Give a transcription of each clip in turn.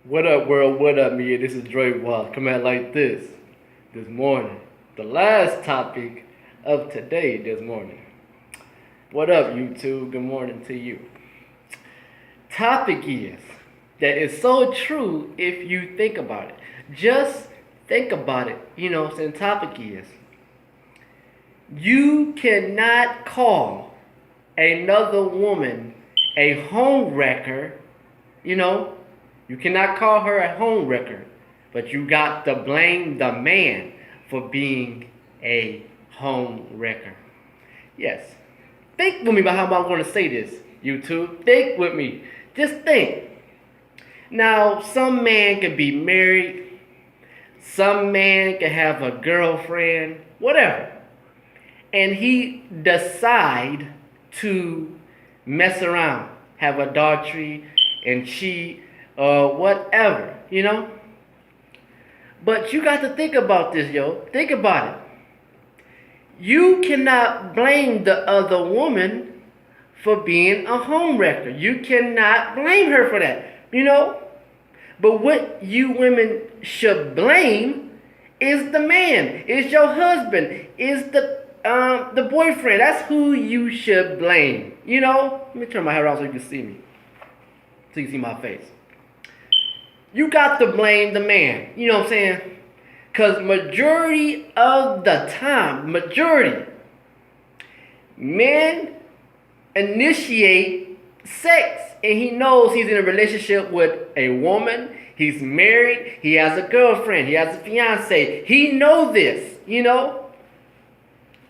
What up, world? What up, me? This is Drewize. Come out like this morning. The last topic of today this morning. What up, YouTube? Good morning to you. Topic is that is so true if you think about it. Just think about it. Saying topic is you cannot call another woman a home wrecker, you know, you cannot call her a home wrecker, but you got to blame the man for being a home wrecker. Yes. Think with me about how I'm going to say this, YouTube. Think with me. Just think. Now, some man can be married. Some man can have a girlfriend, whatever. And he decide to mess around, have adultery, and cheat, or whatever. But you got to think about this, yo. Think about it. You cannot blame the other woman for being a home wrecker. You cannot blame her for that. But what you women should blame is the man, is your husband, is the boyfriend. That's who you should blame. Let me turn my hair out so you can see me, so you can see my face. You got to blame the man. You know what I'm saying? Because majority of the time, men initiate sex. And he knows he's in a relationship with a woman. He's married. He has a girlfriend. He has a fiance. He knows this.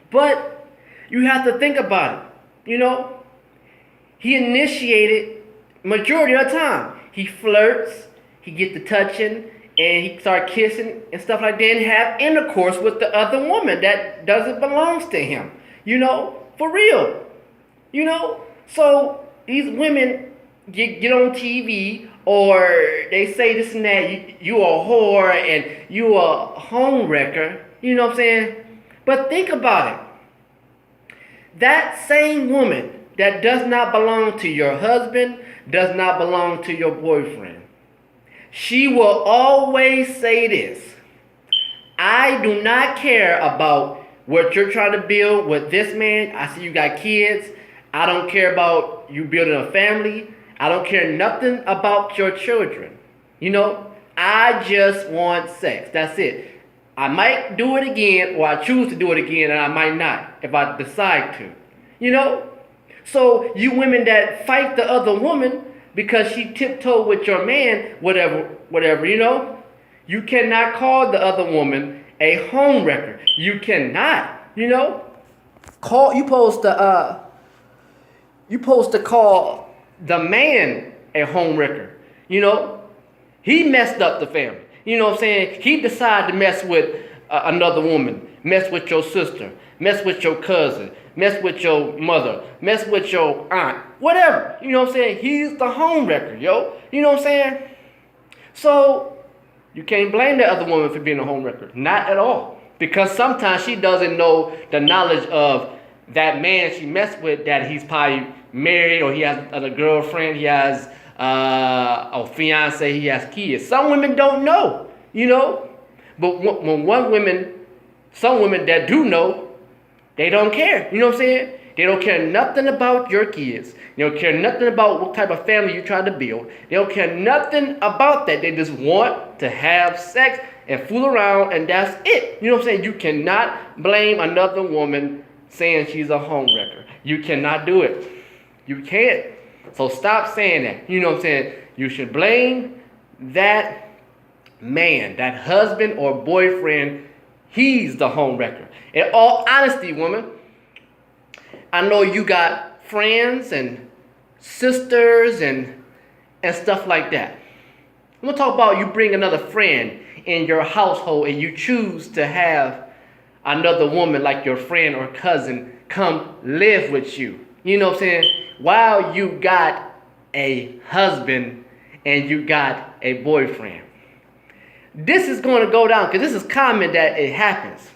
But you have to think about it. He initiated majority of the time. He flirts. He get to touching, and he start kissing and stuff like that, and have intercourse with the other woman that doesn't belong to him. For real. So these women get on TV, or they say this and that. You a whore and you a home wrecker. You know what I'm saying? But think about it. That same woman that does not belong to your husband, does not belong to your boyfriend, she will always say this: I do not care about what you're trying to build with this man. I see you got kids. I don't care about you building a family. I don't care nothing about your children. I just want sex. That's it. I might do it again, or I choose to do it again, and I might not if I decide to. So you women that fight the other woman because she tiptoed with your man, whatever, you cannot call the other woman a home wrecker. You cannot, call. You supposed to call the man a home wrecker. He messed up the family. You know what I'm saying? He decided to mess with another woman, mess with your sister, mess with your cousin, mess with your mother, mess with your aunt, whatever. You know what I'm saying? He's the home wrecker, yo. You know what I'm saying? So you can't blame the other woman for being a home wrecker. Not at all. Because sometimes she doesn't know the knowledge of that man she messed with, that he's probably married, or he has a girlfriend, he has a fiance, he has kids. Some women don't know, But some women that do know, they don't care. You know what I'm saying? They don't care nothing about your kids. They don't care nothing about what type of family you try to build. They don't care nothing about that. They just want to have sex and fool around, and that's it. You know what I'm saying? You cannot blame another woman saying she's a home wrecker. You cannot do it. You can't. So stop saying that. You know what I'm saying? You should blame that man, that husband or boyfriend. He's the home wrecker. In all honesty, woman, I know you got friends and sisters and stuff like that. I'm going to talk about you bring another friend in your household and you choose to have another woman like your friend or cousin come live with you. You know what I'm saying? While you got a husband and you got a boyfriend. This is going to go down because this is common that it happens.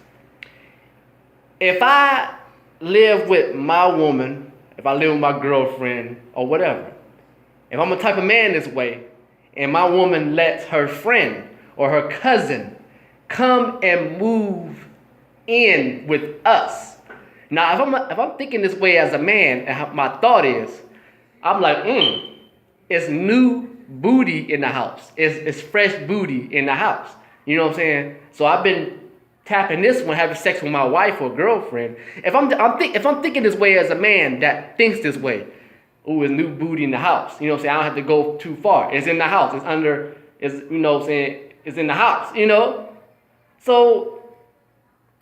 If I live with my woman, if I live with my girlfriend or whatever, if I'm a type of man this way, and my woman lets her friend or her cousin come and move in with us. Now, if I'm thinking this way as a man, and my thought is, I'm like, it's new booty in the house. It's fresh booty in the house. You know what I'm saying? So I've been tapping this one, having sex with my wife or girlfriend. If I'm thinking this way as a man that thinks this way, ooh, it's new booty in the house. You know what I'm saying? I don't have to go too far. It's in the house. You know what I'm saying? It's in the house, you know? So,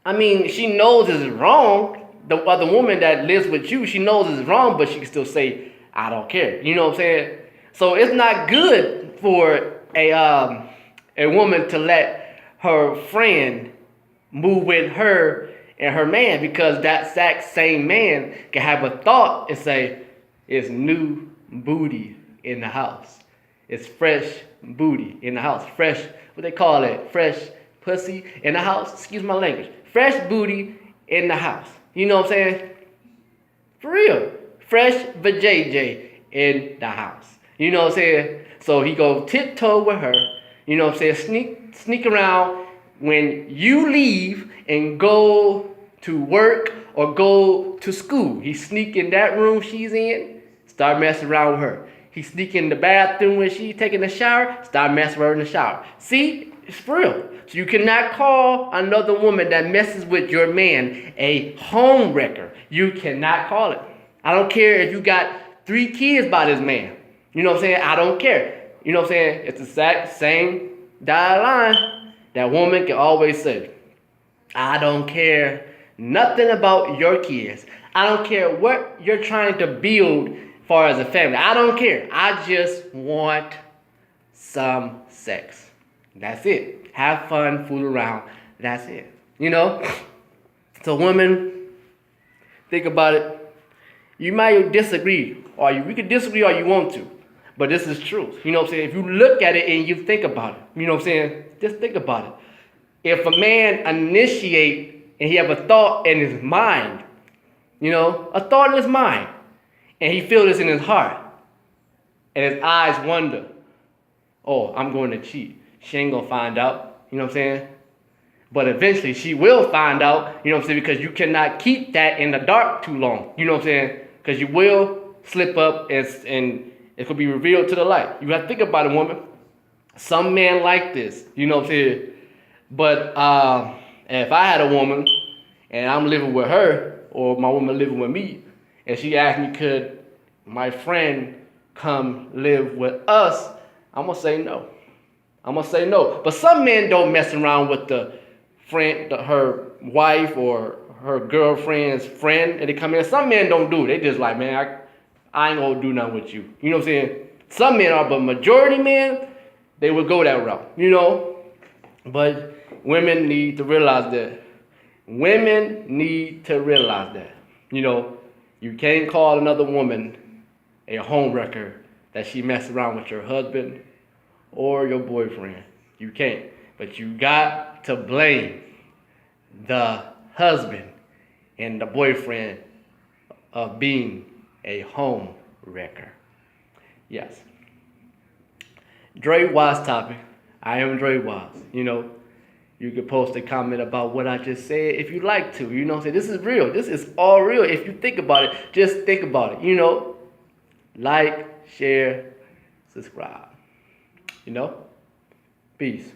I mean, she knows it's wrong. The other woman that lives with you, she knows it's wrong, but she can still say, I don't care. You know what I'm saying? So it's not good for a woman to let her friend move with her and her man, because that exact same man can have a thought and say, it's new booty in the house. It's fresh booty in the house. Fresh, what they call it? Fresh pussy in the house. Excuse my language. Fresh booty in the house. You know what I'm saying? For real. Fresh vajayjay in the house. You know what I'm saying? So he go tiptoe with her. You know what I'm saying? Sneak around when you leave and go to work or go to school. He sneak in that room she's in, start messing around with her. He sneak in the bathroom when she's taking a shower, start messing with her in the shower. See? It's for real. So you cannot call another woman that messes with your man a home wrecker. You cannot call it. I don't care if you got 3 kids by this man. You know what I'm saying? I don't care. You know what I'm saying? It's the exact same line that woman can always say. I don't care nothing about your kids. I don't care what you're trying to build as far as a family. I don't care. I just want some sex. That's it. Have fun, fool around. That's it. You know? So women, think about it. You might disagree, or we could disagree all you want to, but this is truth. You know what I'm saying? If you look at it and you think about it, you know what I'm saying? Just think about it. If a man initiate and he have a thought in his mind, you know, a thought in his mind, and he feels this in his heart, and his eyes wonder, oh, I'm going to cheat. She ain't gonna find out, you know what I'm saying? But eventually she will find out, you know what I'm saying? Because you cannot keep that in the dark too long, you know what I'm saying? Because you will slip up and it could be revealed to the light. You have to think about it, woman. Some men like this, you know what I'm saying? But if I had a woman and I'm living with her, or my woman living with me, and she asked me, could my friend come live with us, I'm gonna say no. I'm gonna say no. But some men don't mess around with the friend, her wife or her girlfriend's friend, and they come in. Some men don't do it. They just like, man, I ain't gonna do nothing with you. You know what I'm saying? Some men are, but majority men, they would go that route, you know? But women need to realize that. Women need to realize that. You know, you can't call another woman a homewrecker that she messed around with your husband or your boyfriend. You can't. But you got to blame the husband and the boyfriend of being a home wrecker. Yes. Drewize Topic. I am Drewize. You know, you can post a comment about what I just said if you like to. You know what I'm saying? This is real. This is all real. If you think about it, just think about it. You know, like, share, subscribe. You know? Peace.